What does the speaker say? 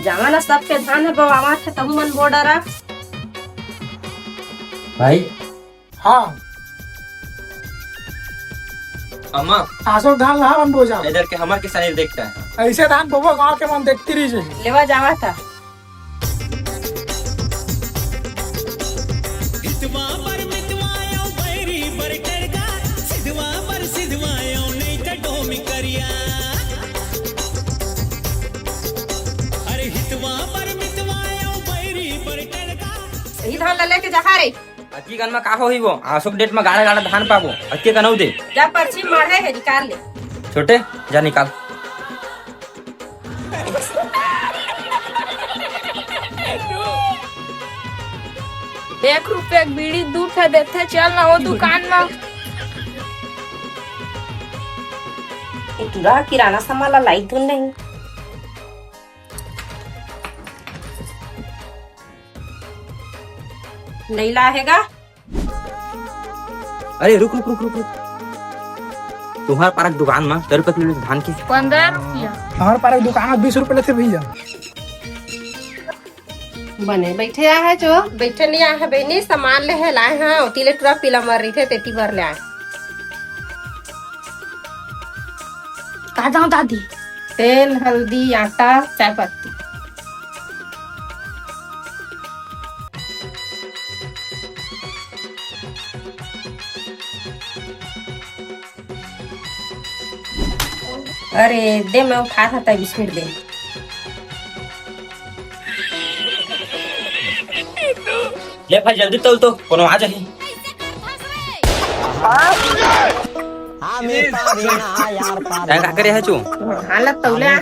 जमाना सब पे धान है बाबा थे तहु मन बॉर्डर भाई हाँ अम्मा अशोक धान ला मन बोझा इधर के हमार किसान देखता है। ऐसे धान बोबो गांव के मन देखती रही जाए लेवा जावा था सही धान ला लेके जा रे अक्की गन में का हो ही वो आसुक डेट में गाड़ा गाड़ा धान पाबो अक्की कनौ दे जा पर्ची मारे है निकाल ले छोटे जा निकाल। ₹1 बीड़ी दूध था देते चल ना वो दुकान में तुरा किराना सामान ला लाई तू नहीं नहीं लाएगा। अरे रुक रुक रुक रुक रुक तुम्हारे पारक दुकान में 10 रुपए किलो धान की 15 रुपया हमारे पास एक दुकान में 20 रुपए लेते भैया। बने बैठे आए है जो बैठे नहीं आए है बहनी सामान ले है लाए हैं उतीले टुरा पीला मर रही थे तेती भर ले आए कहा जाऊँ दादी तेल हल्दी आटा चाय पत्ती अरे दे मैं उठा था बिस्किट दे ले भाई जल्दी तौल तो कोनो आ जाही। का करे है चू हालत तौले आ